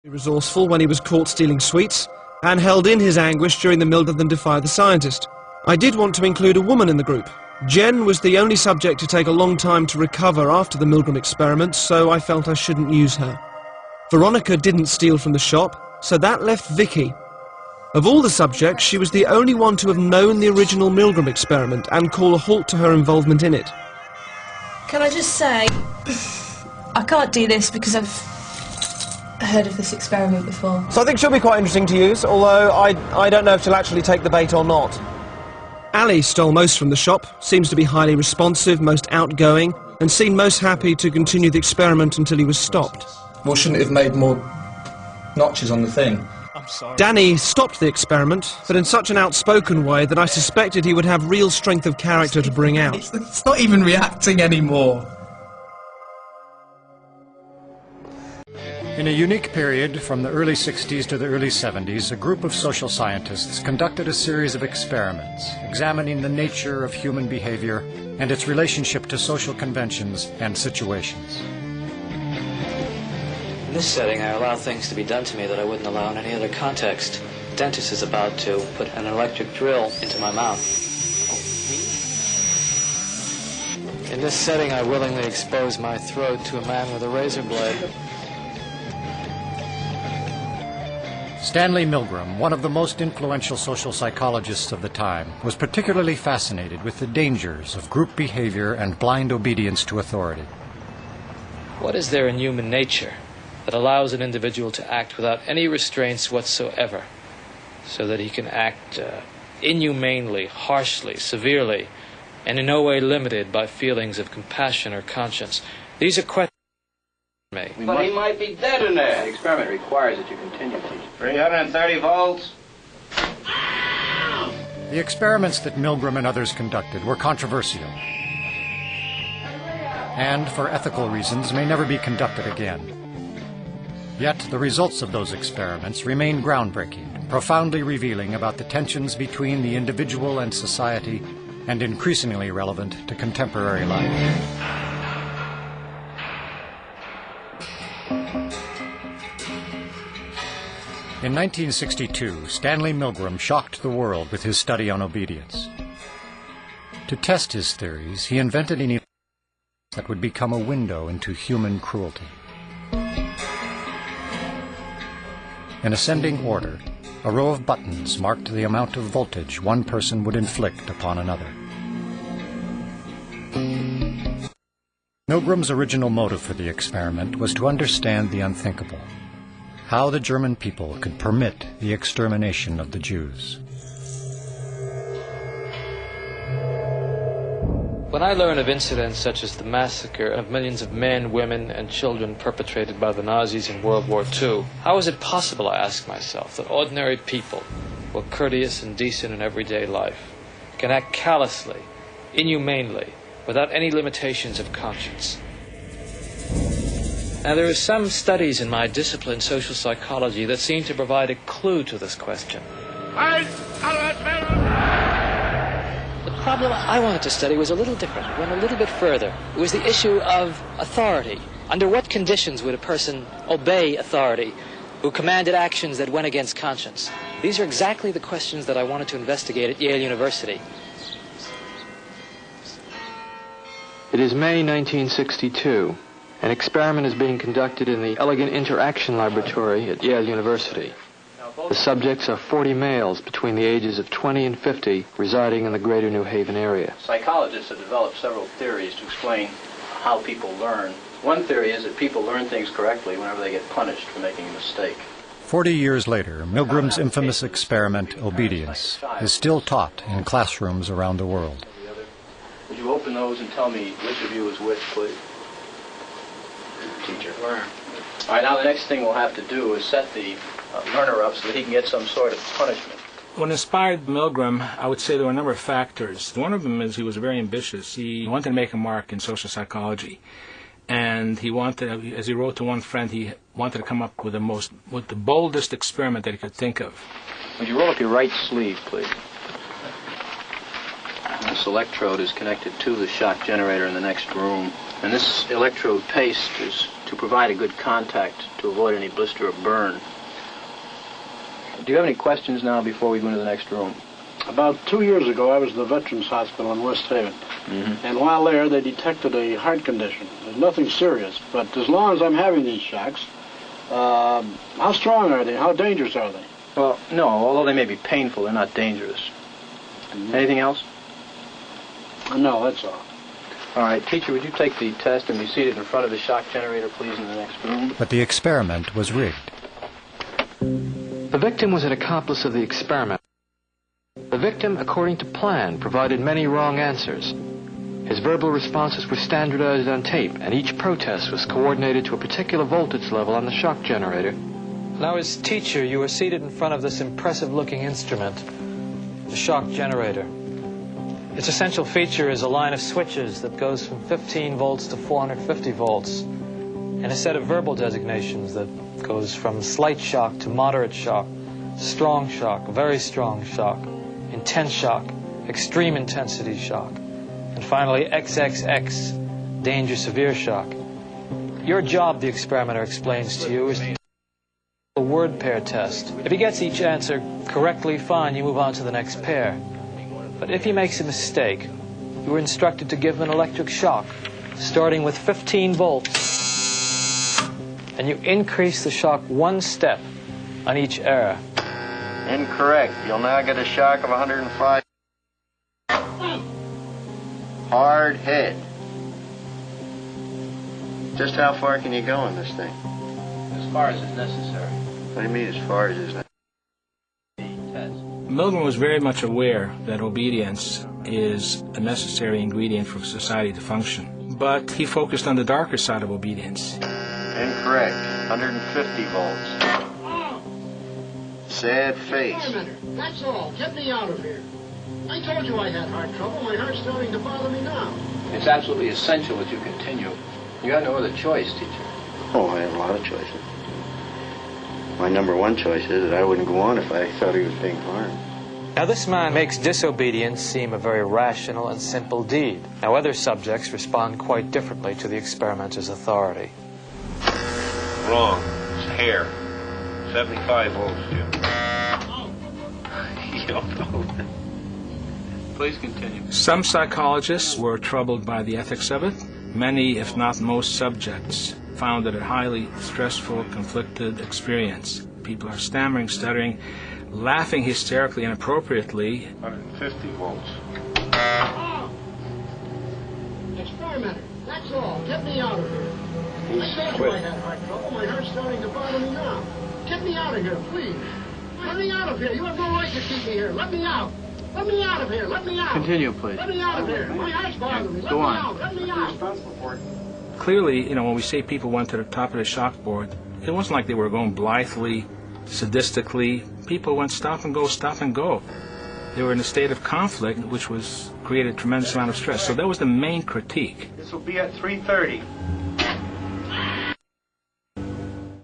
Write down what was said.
Resourceful when he was caught stealing sweets, and held in his anguish during the Milgram than Defy the Scientist. I did want to include a woman in the group. Jen was the only subject to take a long time to recover after the Milgram experiment, so I felt I shouldn't use her. Veronica didn't steal from the shop, so that left Vicky. Of all the subjects, she was the only one to have known the original Milgram experiment and call a halt to her involvement in it. Can I just say, I can't do this because I've heard of this experiment before. So I think she'll be quite interesting to use, although I don't know if she'll actually take the bait or not. Ali stole most from the shop, seems to be highly responsive, most outgoing, and seemed most happy to continue the experiment until he was stopped. Well, shouldn't it have made more notches on the thing? I'm sorry. Danny stopped the experiment, but in such an outspoken way that I suspected he would have real strength of character to bring out. It's not even reacting anymore. In a unique period, from the early 60s to the early 70s, a group of social scientists conducted a series of experiments examining the nature of human behavior and its relationship to social conventions and situations. In this setting, I allow things to be done to me that I wouldn't allow in any other context. The dentist is about to put an electric drill into my mouth. In this setting, I willingly expose my throat to a man with a razor blade. Stanley Milgram, one of the most influential social psychologists of the time, was particularly fascinated with the dangers of group behavior and blind obedience to authority. What is there in human nature that allows an individual to act without any restraints whatsoever, so that he can act inhumanely, harshly, severely, and in no way limited by feelings of compassion or conscience? These are questions. But he might be dead in there. The experiment requires that you continue, teacher. 330 volts. The experiments that Milgram and others conducted were controversial, and for ethical reasons may never be conducted again. Yet the results of those experiments remain groundbreaking, profoundly revealing about the tensions between the individual and society, and increasingly relevant to contemporary life. In 1962, Stanley Milgram shocked the world with his study on obedience. To test his theories, he invented an event that would become a window into human cruelty. In ascending order, a row of buttons marked the amount of voltage one person would inflict upon another. Milgram's original motive for the experiment was to understand the unthinkable: how the German people could permit the extermination of the Jews. When I learn of incidents such as the massacre of millions of men, women, and children perpetrated by the Nazis in World War II, how is it possible, I ask myself, that ordinary people, who are courteous and decent in everyday life, can act callously, inhumanely, without any limitations of conscience? Now, there are some studies in my discipline, social psychology, that seem to provide a clue to this question. The problem I wanted to study was a little different. It went a little bit further. It was the issue of authority. Under what conditions would a person obey authority who commanded actions that went against conscience? These are exactly the questions that I wanted to investigate at Yale University. It is May 1962. An experiment is being conducted in the Elegant Interaction Laboratory at Yale University. The subjects are 40 males between the ages of 20 and 50 residing in the greater New Haven area. Psychologists have developed several theories to explain how people learn. One theory is that people learn things correctly whenever they get punished for making a mistake. 40 years later, Milgram's infamous experiment, obedience, is still taught in classrooms around the world. Would you open those and tell me which of you is which, please? Teacher. Learn. All right, now the next thing we'll have to do is set the learner up so that he can get some sort of punishment. What inspired Milgram, I would say there were a number of factors. One of them is he was very ambitious. He wanted to make a mark in social psychology. And he wanted, as he wrote to one friend, he wanted to come up with the boldest experiment that he could think of. Would you roll up your right sleeve, please? This electrode is connected to the shock generator in the next room. And this electrode paste is to provide a good contact to avoid any blister or burn. Do you have any questions now before we go into the next room? About 2 years ago, I was at the Veterans Hospital in West Haven. And while there, they detected a heart condition. There's nothing serious, but as long as I'm having these shocks, how strong are they? How dangerous are they? Well, no, although they may be painful, they're not dangerous. Anything else? No, that's all. All right, teacher, would you take the test and be seated in front of the shock generator, please, in the next room? But the experiment was rigged. The victim was an accomplice of the experiment. The victim, according to plan, provided many wrong answers. His verbal responses were standardized on tape, and each protest was coordinated to a particular voltage level on the shock generator. Now, as teacher, you were seated in front of this impressive-looking instrument, the shock generator. Its essential feature is a line of switches that goes from 15 volts to 450 volts, and a set of verbal designations that goes from slight shock to moderate shock, strong shock, very strong shock, intense shock, extreme intensity shock, and finally XXX, danger severe shock. Your job, the experimenter explains to you, is a word pair test. If he gets each answer correctly, fine, you move on to the next pair. But if he makes a mistake, you are instructed to give him an electric shock, starting with 15 volts. And you increase the shock 1 step on each error. Incorrect. You'll now get a shock of 105. Hard head. Just how far can you go in this thing? As far as is necessary. What do you mean, as far as is necessary? Milgram was very much aware that obedience is a necessary ingredient for society to function. But he focused on the darker side of obedience. Incorrect. 150 volts. Sad face. Wait a minute. That's all. Get me out of here. I told you I had heart trouble. My heart's starting to bother me now. It's absolutely essential that you continue. You have no other choice, teacher. Oh, I have a lot of choices. My number one choice is that I wouldn't go on if I thought he was being harmed. Now, this man makes disobedience seem a very rational and simple deed. Now, other subjects respond quite differently to the experimenter's authority. Wrong. It's hair. 75 volts, Jim. You don't know. Please continue. Some psychologists were troubled by the ethics of it. Many, if not most subjects, found it a highly stressful, conflicted experience. People are stammering, stuttering, laughing hysterically and inappropriately. 150 volts. Experimenter. That's all. Get me out of here. I told you I had heart trouble. My heart's starting to bother me now. Get me out of here, please. Let me out of here. You have no right to keep me here. Let me out. Let me out of here. Let me out. Continue, please. Let me out of here. My heart's bothering me. Let Go me on. out. Let me out. Clearly, when we say people went to the top of the shock board, it wasn't like they were going blithely, sadistically. People went stop and go, stop and go. They were in a state of conflict, which created a tremendous amount of stress. So that was the main critique. This will be at 3:30.